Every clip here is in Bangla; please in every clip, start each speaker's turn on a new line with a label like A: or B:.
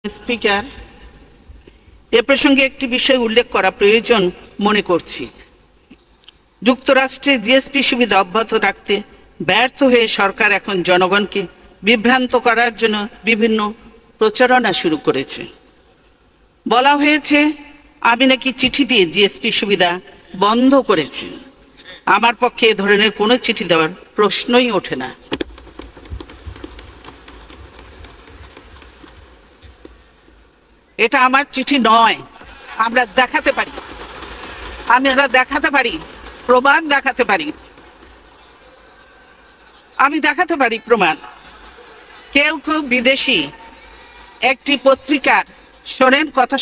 A: স্পিকার, এ প্রসঙ্গে একটি বিষয় উল্লেখ করা প্রয়োজন মনে করছি। যুক্তরাষ্ট্রে জিএসপি সুবিধা অব্যাহত রাখতে ব্যর্থ হয়ে সরকার এখন জনগণকে বিভ্রান্ত করার জন্য বিভিন্ন প্রচারণা শুরু করেছে। বলা হয়েছে আমি নাকি চিঠি দিয়ে জিএসপি সুবিধা বন্ধ করেছি। আমার পক্ষে এ ধরনের কোনো চিঠি দেওয়ার প্রশ্নই ওঠে না। এটা আমার চিঠি নয়। আমরা দেখাতে পারি, প্রমাণ দেখাতে পারি। আমি দেখাতে পারি প্রমাণ। কেউ বিদেশি একটি পত্রিকার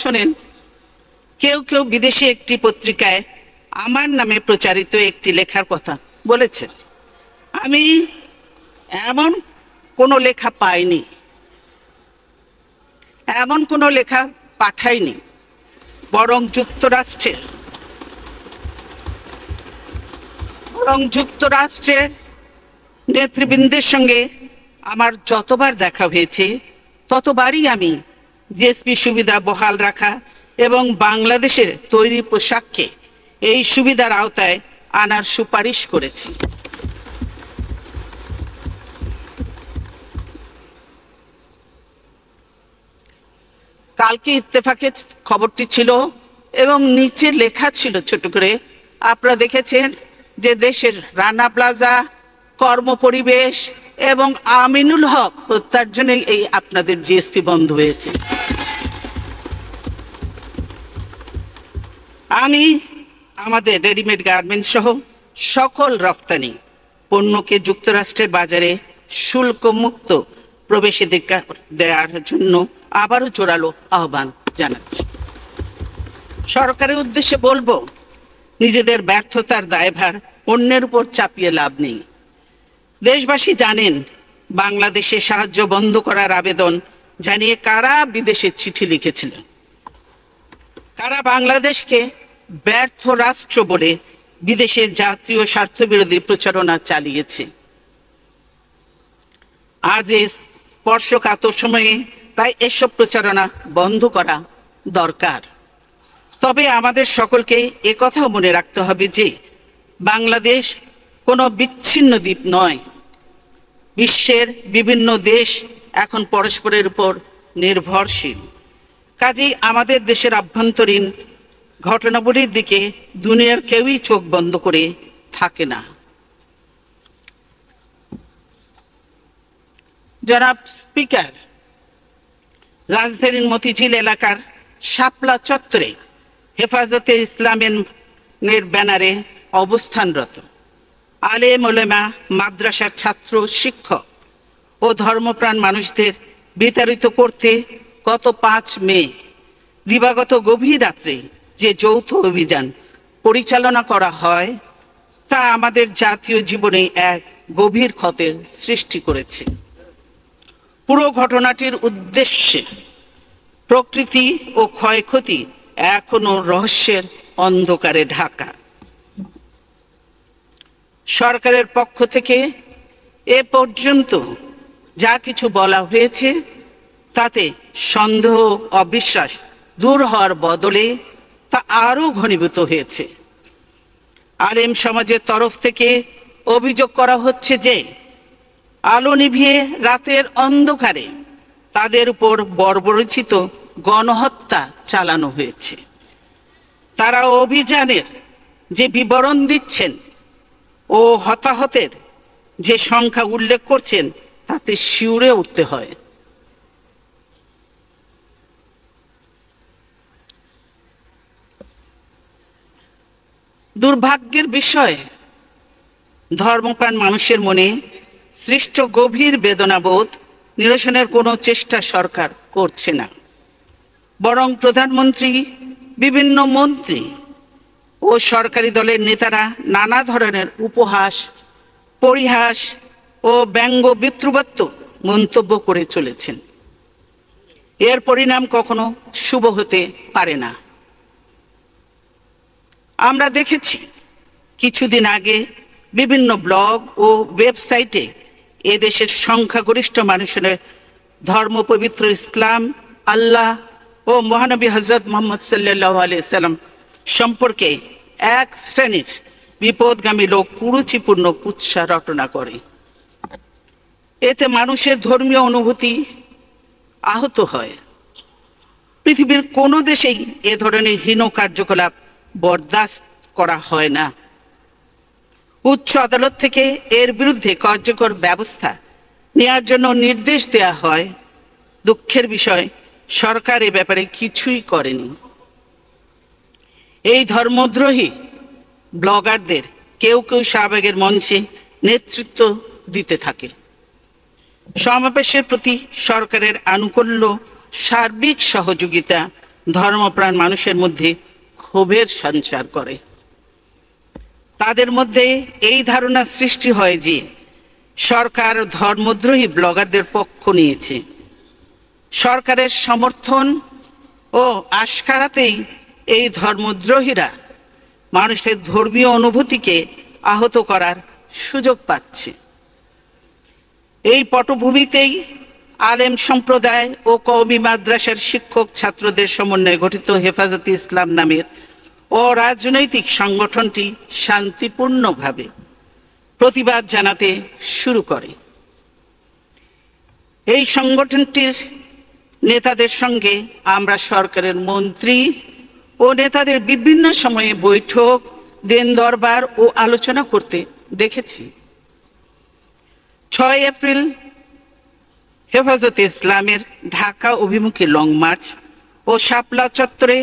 A: শোনেন, কেউ বিদেশি একটি পত্রিকায় আমার নামে প্রচারিত একটি লেখার কথা বলেছেন। আমি এমন কোনো লেখা পাইনি, এমন কোনো লেখা পাঠাইনি, বরং যুক্তরাষ্ট্রের নেতৃবৃন্দের সঙ্গে আমার যতবার দেখা হয়েছে ততবারই আমি জিএসপি সুবিধা বহাল রাখা এবং বাংলাদেশের তৈরি পোশাককে এই সুবিধার আওতায় আনার সুপারিশ করেছি। কালকে ইত্তেফাকে খবরটি ছিল এবং নিচে লেখা ছিল ছোট করে, আপনারা দেখেছেন যে দেশের রানা প্লাজা, কর্মপরিবেশ এবং আমিনুল হক হত্যার জন্য এই আপনাদের জিএসপি বন্ধ হয়েছে। আমি আমাদের রেডিমেড গার্মেন্টস সহ সকল রপ্তানি পণ্যকে যুক্তরাষ্ট্রের বাজারে শুল্ক মুক্ত প্রবেশাধিকার দেওয়ার জন্য আবারও জোরালো আহ্বান জানাচ্ছি। সরকারের উদ্দেশ্যে বলবো, নিজেদের ব্যর্থতার দায়ভার অন্যের উপর চাপিয়ে লাভ নেই। দেশবাসী জানেন বাংলাদেশে সাহায্য বন্ধ করার আবেদন জানিয়ে কারা বিদেশে চিঠি লিখেছিলেন, কারা বাংলাদেশকে ব্যর্থ রাষ্ট্র বলে বিদেশে জাতীয় স্বার্থবিরোধী প্রচারণা চালিয়েছে। আজ এই স্পর্শকাতর সময়ে তাই এসব প্রচারণা বন্ধ করা দরকার। তবে আমাদের সকলকে একথাও মনে রাখতে হবে যে বাংলাদেশ কোনো বিচ্ছিন্ন দ্বীপ নয়। বিশ্বের বিভিন্ন দেশ এখন পরস্পরের উপর নির্ভরশীল। কাজেই আমাদের দেশের আভ্যন্তরীণ ঘটনাবলীর দিকে দুনিয়ার কেউই চোখ বন্ধ করে থাকে না। জনাব স্পিকার, রাজধানীর মতিঝিল এলাকার শাপলা চত্বরে হেফাজতে ইসলামের ব্যানারে অবস্থানরত আলেম ওলেমা, মাদ্রাসার ছাত্র, শিক্ষক ও ধর্মপ্রাণ মানুষদের বিতাড়িত করতে গত 5 মে দিবাগত গভীর রাত্রে যে যৌথ অভিযান পরিচালনা করা হয় তা আমাদের জাতীয় জীবনে এক গভীর ক্ষতের সৃষ্টি করেছে। পুরো ঘটনাটির উদ্দেশ্যে প্রকৃতি ও ক্ষয়ক্ষতি এখনো রহস্যের অন্ধকারে ঢাকা। সরকারের পক্ষ থেকে এ পর্যন্ত যা কিছু বলা হয়েছে তাতে সন্দেহ, অবিশ্বাস দূর হওয়ার বদলে তা আরও ঘনীভূত হয়েছে। আলেম সমাজের তরফ থেকে অভিযোগ করা হচ্ছে যে আলো নিভিয়ে রাতের অন্ধকারে তাদের উপর বর্বরোচিত গণহত্যা চালানো হয়েছে। তারা অভিযানের যে বিবরণ দিচ্ছেন ও হতাহতের যে সংখ্যা উল্লেখ করছেন তাতে শিউরে উঠতে হয়। দুর্ভাগ্যের বিষয়, ধর্মপ্রাণ মানুষের মনে সৃষ্ট গভীর বেদনাবোধ নিরসনের কোনো চেষ্টা সরকার করছে না। বরং প্রধানমন্ত্রী, বিভিন্ন মন্ত্রী ও সরকারি দলের নেতারা নানা ধরনের উপহাস, পরিহাস ও ব্যঙ্গ বিদ্রুপাত্মক মন্তব্য করে চলেছেন। এর পরিণাম কখনো শুভ হতে পারে না। আমরা দেখেছি কিছুদিন আগে বিভিন্ন ব্লগ ও ওয়েবসাইটে এদেশের সংখ্যাগরিষ্ঠ মানুষের ধর্মপবিত্র ইসলাম আল্লাহ ও মহানবী হযরত মুহাম্মদ সাল্লাল্লাহু আলাইহি সাল্লাম সম্পর্কে এক শ্রেণীর বিপদগামী লোক কুরুচিপূর্ণ কুৎসা রটনা করে। এতে মানুষের ধর্মীয় অনুভূতি আহত হয়। পৃথিবীর কোনো দেশেই এ ধরনের হীন কার্যকলাপ বরদাস্ত করা হয় না। উচ্চ আদালত থেকে এর বিরুদ্ধে কার্যকর ব্যবস্থা নেওয়ার জন্য নির্দেশ দেওয়া হয়। দুঃখের বিষয়, সরকার এ ব্যাপারে কিছুই করেনি। এই ধর্মদ্রোহী ব্লগারদের কেউ কেউ শাহবাগের মঞ্চে নেতৃত্ব দিতে থাকে। সমাবেশের প্রতি সরকারের আনুকূল্য, সার্বিক সহযোগিতা ধর্মপ্রাণ মানুষের মধ্যে ক্ষোভের সঞ্চার করে। তাদের মধ্যে এই ধারণা সৃষ্টি হয় যে সরকার ধর্মদ্রোহী ব্লগারদের পক্ষ নিয়েছে। সরকারের সমর্থন ও আশকারাতেই এই ধর্মদ্রোহীরা মানুষের ধর্মীয় অনুভূতিকে আহত করার সুযোগ পাচ্ছে। এই পটভূমিতেই আলেম সম্প্রদায় ও কওমি মাদ্রাসার শিক্ষক ছাত্রদের সমন্বয়ে গঠিত হেফাজতে ইসলাম নামের অরাজনৈতিক সংগঠনটি শান্তিপূর্ণভাবে প্রতিবাদ জানাতে শুরু করে। এই সংগঠনটির নেতাদের সঙ্গে আমরা সরকারের মন্ত্রী ও নেতাদের বিভিন্ন সময়ে বৈঠক, দেন দরবার ও আলোচনা করতে দেখেছি। 6 এপ্রিল হেফাজতে ইসলামের ঢাকা অভিমুখী লং মার্চ ও শাপলা চত্বরে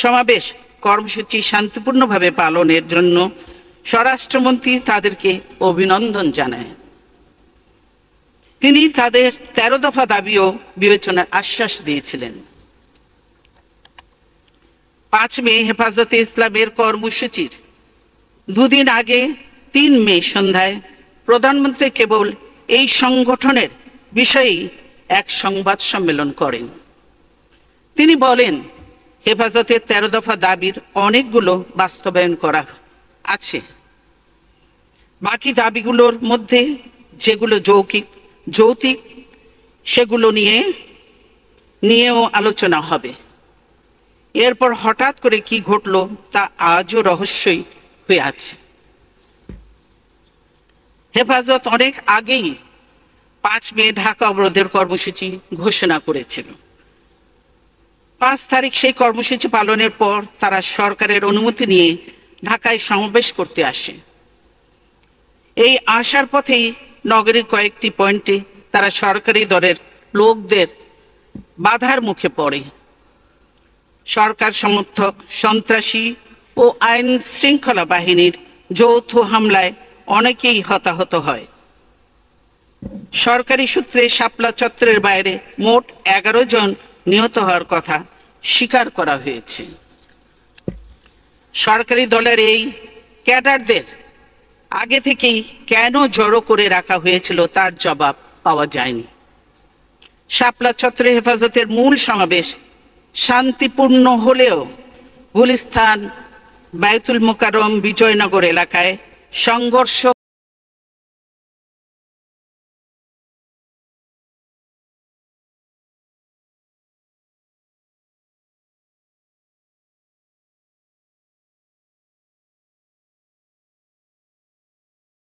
A: সমাবেশ কর্মসূচি শান্তিপূর্ণভাবে পালনের জন্য স্বরাষ্ট্রমন্ত্রী তাদেরকে অভিনন্দন জানায়। তিনি তাদের 13 দফা দাবিও বিবেচনার আশ্বাস দিয়েছিলেন। 5 মে হেফাজতে ইসলামের কর্মসূচির দুদিন আগে 3 মে সন্ধ্যায় প্রধানমন্ত্রী কেবল এই সংগঠনের বিষয়ে এক সংবাদ সম্মেলন করেন। তিনি বলেন, হেফাজতের 13 দফা দাবির অনেকগুলো বাস্তবায়ন করা আছে। বাকি দাবিগুলোর মধ্যে যেগুলো যৌক্তিক সেগুলো নিয়েও আলোচনা হবে। এরপর হঠাৎ করে কি ঘটলো তা আজও রহস্যই হয়ে আছে। হেফাজত অনেক আগেই 5 মে ঢাকা অবরোধের কর্মসূচি ঘোষণা করেছিল। 5 তারিখ সেই কর্মসূচি পালনের পর তারা সরকারের অনুমতি নিয়ে ঢাকায় সমাবেশ করতে আসে। এই আসার পথেই নগরীর কয়েকটি পয়েন্টে তারা সরকারি দলের লোকদের বাধার মুখে পড়ে। সরকার সমর্থক সন্ত্রাসী ও আইন শৃঙ্খলা বাহিনীর যৌথ হামলায় অনেকেই হতাহত হয়। সরকারি সূত্রে শাপলা চত্বরের বাইরে মোট 11 জন নিহত হওয়ার কথা স্বীকার করা হয়েছে। সরকারি দলের এই ক্যাডারদের আগে থেকেই কেন জড়ো করে রাখা হয়েছিল তার জবাব পাওয়া যায়নি। শাপলা চত্বরে হেফাজতের মূল সমাবেশ শান্তিপূর্ণ হলেও গুলিস্তান, বায়তুল মোকাররম, বিজয়নগর এলাকায় সংঘর্ষ